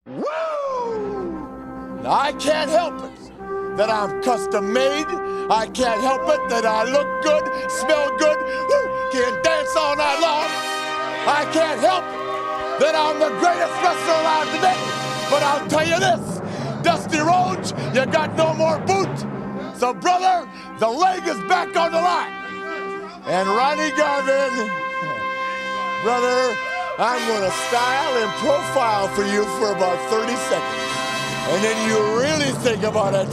Woo! Now, I can't help it that I'm custom made. I can't help it that I look good, smell good, can dance all night long. I can't help it that I'm the greatest wrestler alive today. But I'll tell you this, Dusty Rhodes, you got no more boot. So, brother, the leg is back on the line. And Ronnie Garvin, brother, I'm gonna style and profile for you for about 30 seconds. And then you really think about it.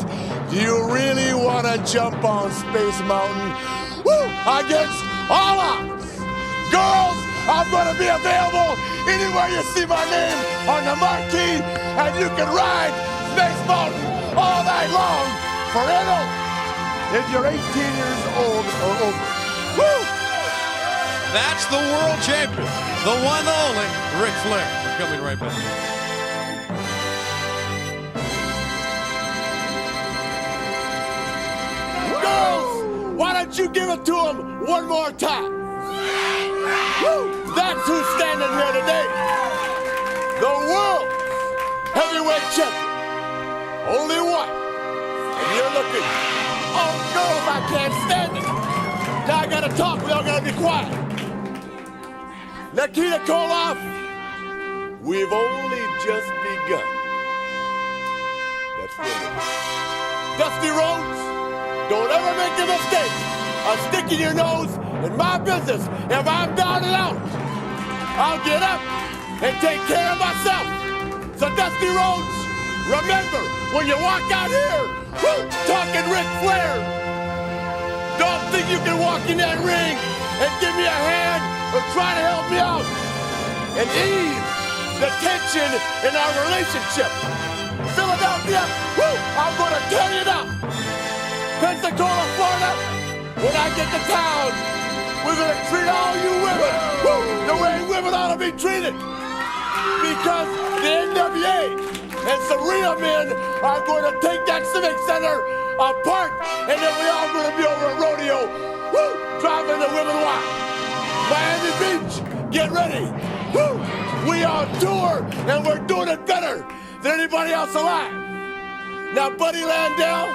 Do you really wanna jump on Space Mountain? Woo! Against all odds. Girls, I'm gonna be available anywhere you see my name on the marquee, and you can ride Space Mountain all night long for NO. If you're 18 years old or over. Woo! That's the world champion, the one and only Ric Flair. We're coming right back. Girls, why don't you give it to him one more time? Woo! That's who's standing here today. The world heavyweight champion. Only one. And you're looking. Oh, girls, I can't stand it. Now I gotta talk, we all gotta be quiet. Nikita Koloff, we've only just begun. That's really. Dusty Rhodes, don't ever make a mistake of sticking your nose in my business. If I'm down and out, I'll get up and take care of myself. So Dusty Rhodes, remember, when you walk out here, talking Ric Flair, don't think you can walk in that ring and give me a hand or try to help me out and ease the tension in our relationship. Philadelphia, I'm going to tear you down. Pensacola, Florida, when I get to town, we're going to treat all you women the way women ought to be treated. Because the NWA and some real men are going to take that Civic Center apart, and then we all going to be over at Rodeo, driving the women wild. Miami Beach, get ready. We on tour, and we're doing it better than anybody else alive. Now, Buddy Landell,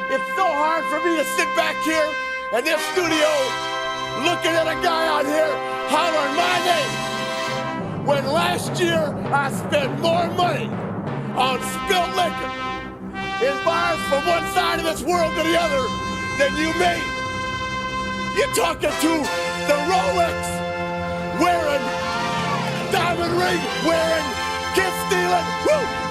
it's so hard for me to sit back here in this studio looking at a guy out here hollering my name. When last year I spent more money on spilled liquor in bars from one side of this world to the other than you made. You're talking to the Rolex wearing, diamond ring wearing, kiss stealing,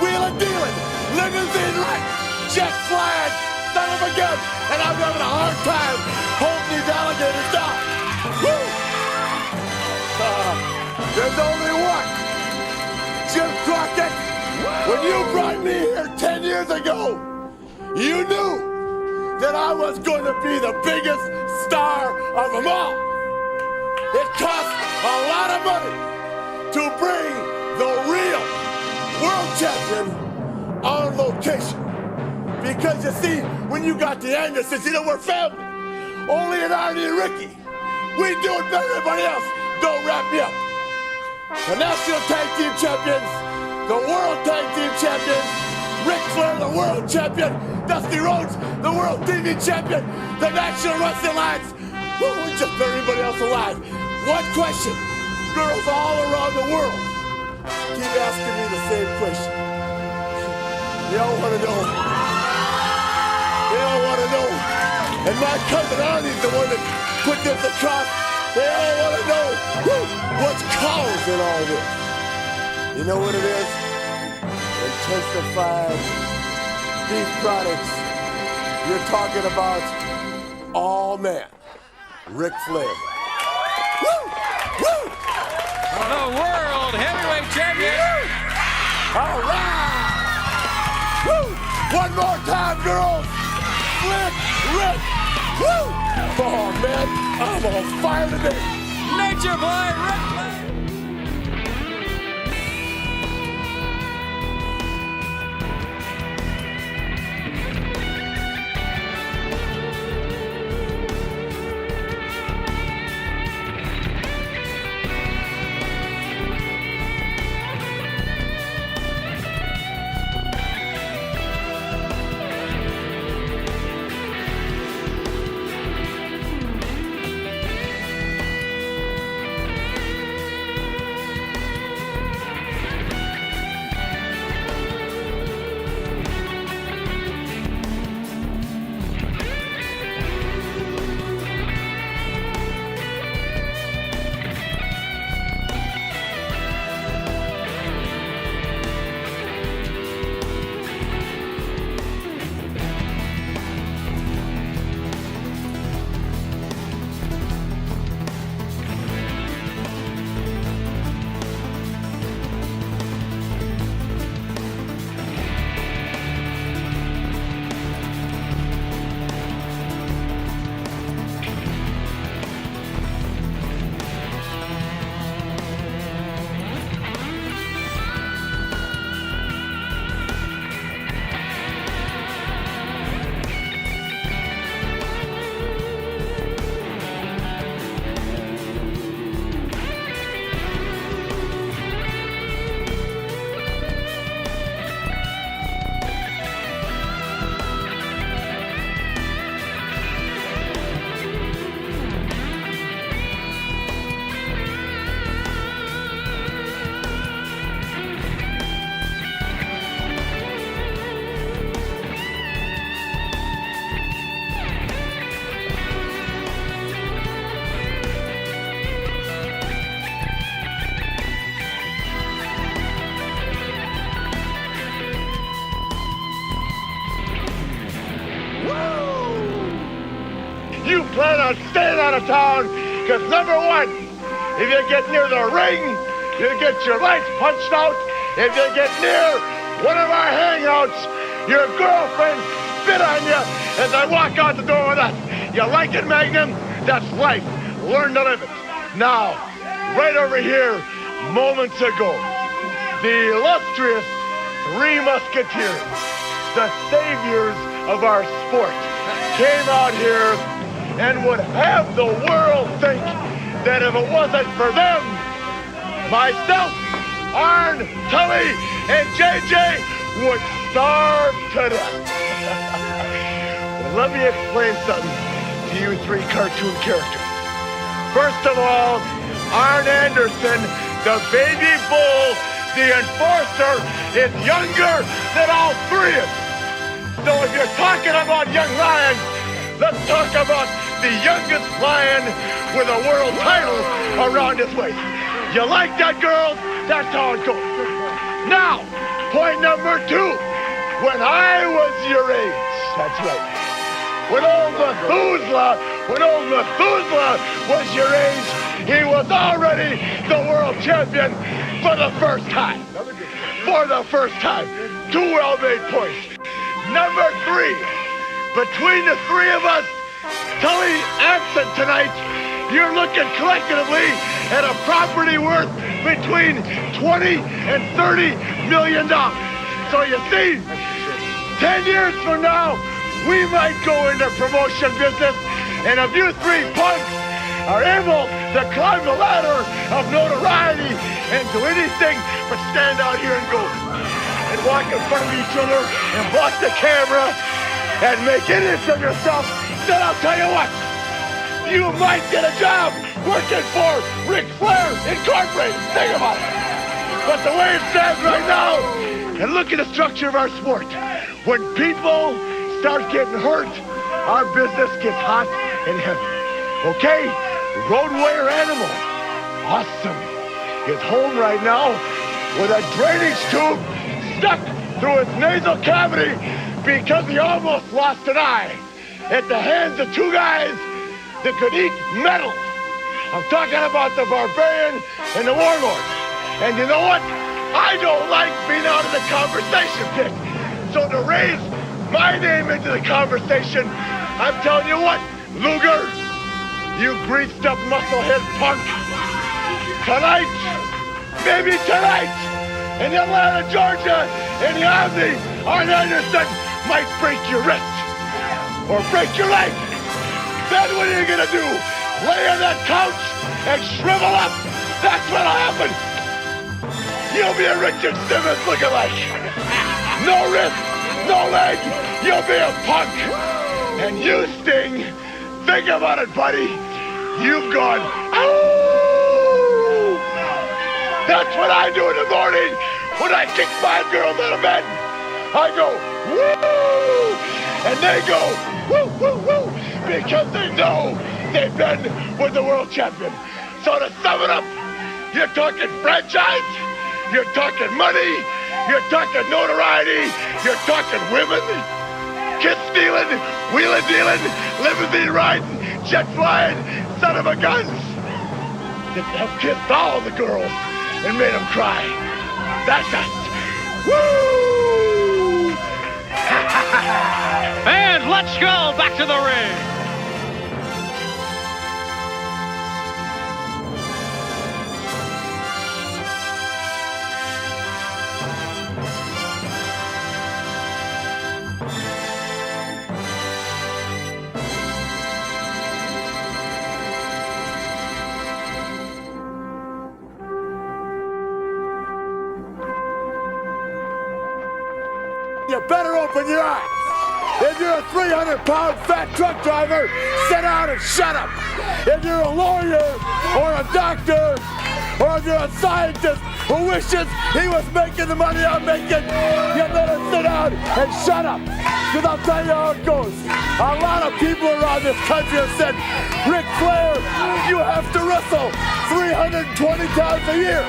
wheeling dealing, limousine right, jet flying, son of a gun, and I'm having a hard time holding these alligators down. There's only one. Jim Crockett, when you brought me here 10 years ago, you knew that I was going to be the biggest star of them all. It cost a lot of money to bring the real world champion on location. Because you see, when you got the Andersons, you know, we're family. Only an Arnie and Ricky. We do it better than everybody else. Don't wrap me up. The National Tag Team Champions, the World Tag Team Champions, Ric Flair, the World Champion, Dusty Rhodes, the World TV Champion, the National Wrestling Alliance. We just beat everybody else alive. One question. Girls all around the world keep asking me the same question. They all want to know. They all want to know. And my cousin Arnie's the one that put this across. They all want to know what's causing all this. You know what it is? Intensified beef products. You're talking about all man, Ric Flair. Woo! Woo! The world heavyweight champion. All right! Woo! One more time, girls. Ric. Woo! Oh man, I'm on fire today. Nature Boy Ric Flair. on staying out of town, because number one, if you get near the ring, you'll get your lights punched out. If you get near one of our hangouts, your girlfriend spit on you as I walk out the door with us. You like it, Magnum? That's life. Learn to live it. Now, right over here, moments ago, the illustrious Three Musketeers, the saviors of our sport, came out here and would have the world think that if it wasn't for them, myself, Arn, Tully, and JJ would starve to death. Well, let me explain something to you three cartoon characters. First of all, Arn Anderson, the baby bull, the enforcer, is younger than all three of you. So if you're talking about young lions, let's talk about the youngest lion with a world title around his waist. You like that, girls? That's how it goes. Now, point number two. When I was your age, that's right. When old Methuselah was your age, he was already the world champion for the first time. For the first time. Two well-made points. Number three, between the three of us, Tully absent tonight, you're looking collectively at a property worth between $20 and $30 million. So you see, 10 years from now, we might go into promotion business, and if you three punks are able to climb the ladder of notoriety and do anything but stand out here and go and walk in front of each other and block the camera and make idiots of yourself, then I'll tell you what, you might get a job working for Ric Flair Incorporated. Think about it. But the way it stands right now, and look at the structure of our sport, when people start getting hurt, our business gets hot and heavy. Okay, Road Warrior Animal, awesome, is home right now with a drainage tube stuck through its nasal cavity because he almost lost an eye at the hands of two guys that could eat metal. I'm talking about the Barbarian and the Warlord. And you know what? I don't like being out of the conversation pit. So to raise my name into the conversation, I'm telling you what, Luger, you greased up musclehead punk, tonight, maybe tonight, in Atlanta, Georgia, in the Omni, Arn Anderson might break your wrist or break your leg. Then what are you gonna do? Lay on that couch and shrivel up? That's what'll happen. You'll be a Richard Simmons lookalike. No wrist, no leg, you'll be a punk. And you, Sting, think about it, buddy. You've gone, ow! That's what I do in the morning when I kick 5 girls out of bed. I go, woo! And they go, woo, woo, woo, because they know they've been with the world champion. So to sum it up, you're talking franchise, you're talking money, you're talking notoriety, you're talking women, kiss stealing, wheeling dealing, limousine riding, jet flying, son of a guns that have kissed all the girls and made them cry. That's us. Woo! And let's go back to the ring. You better open your eyes. If you're a 300-pound fat truck driver, sit down and shut up. If you're a lawyer or a doctor or if you're a scientist who wishes he was making the money I'm making, you better sit down and shut up. Because I'll tell you how it goes. A lot of people around this country have said, Ric Flair, you have to wrestle 320 times a year.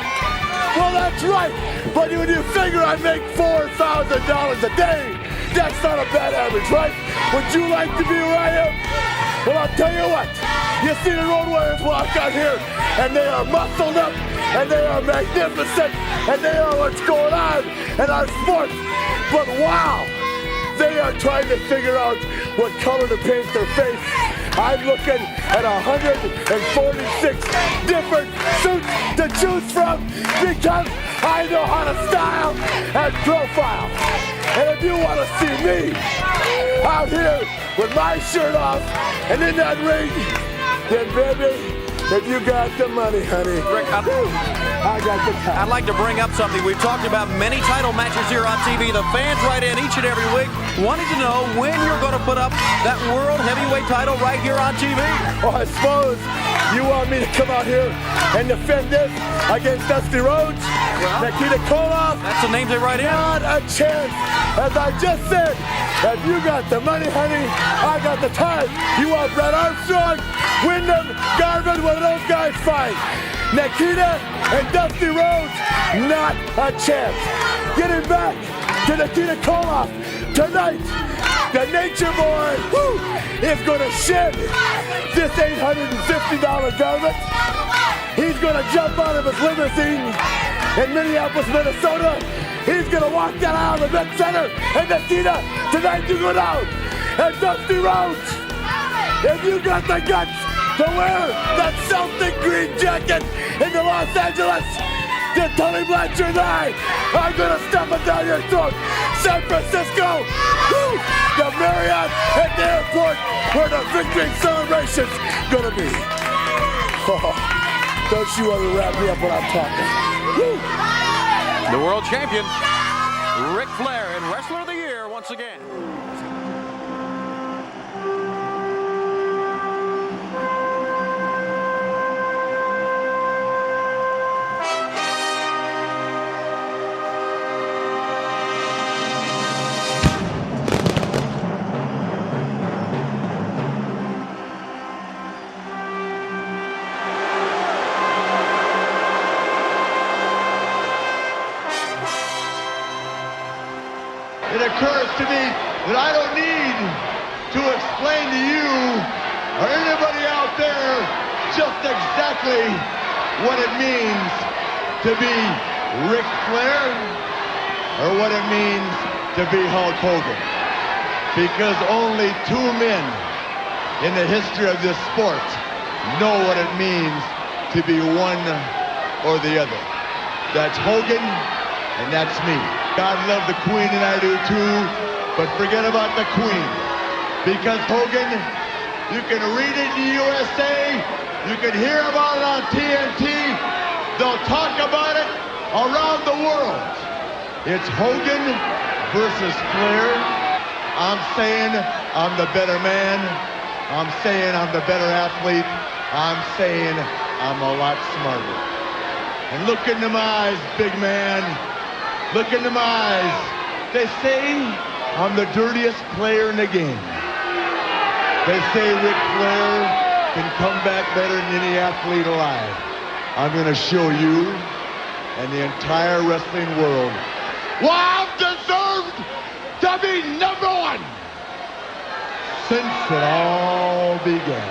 Well, that's right, but when you figure I make $4,000 a day, that's not a bad average, right? Would you like to be where I am? Well, I'll tell you what. You see the Road Warriors walk out here, and they are muscled up, and they are magnificent, and they are what's going on in our sport. But wow, they are trying to figure out what color to paint their face. I'm looking at 146 different suits to choose from because I know how to style and profile. And if you want to see me out here with my shirt off and in that ring, then baby, if you got the money, honey, Rick, I got the time. I'd like to bring up something. We've talked about many title matches here on TV. The fans write in each and every week wanting to know when you're going to put up that World Heavyweight title right here on TV. Well, I suppose you want me to come out here and defend this against Dusty Rhodes, Nikita Koloff. That's the names they write in. Not a chance. As I just said, if you got the money, honey, I got the time. You want Brett Armstrong, Wyndham, Garvin, one of those guys, fine. Nikita and Dusty Rhodes, not a chance. Getting back to Nikita Koloff tonight. The Nature Boy is going to shed this $850 garment. He's going to jump out of his limousine in Minneapolis, Minnesota. He's going to walk down out of the Met Center. And Nikita, tonight you go down. And Dusty Rhodes, if you got the guts to wear that Celtic green jacket in the Los Angeles, then Tony Blanchard and I'm going to stuff it down your throat. San Francisco, the Marriott at the airport where the victory celebration's going to be. Oh, don't you ever wrap me up when I'm talking. Woo. The world champion, Ric Flair, and Wrestler of the Year once again. It occurs to me that I don't need to explain to you or anybody out there just exactly what it means to be Ric Flair or what it means to be Hulk Hogan. Because only two men in the history of this sport know what it means to be one or the other. That's Hogan and that's me. God love the Queen, and I do too, but forget about the Queen. Because Hogan, you can read it in the USA, you can hear about it on TNT, they'll talk about it around the world. It's Hogan versus Flair. I'm saying I'm the better man. I'm saying I'm the better athlete. I'm saying I'm a lot smarter. And look into my eyes, big man. Look into my eyes. They say I'm the dirtiest player in the game. They say Ric Flair can come back better than any athlete alive. I'm going to show you and the entire wrestling world why I've deserved to be number one since it all began.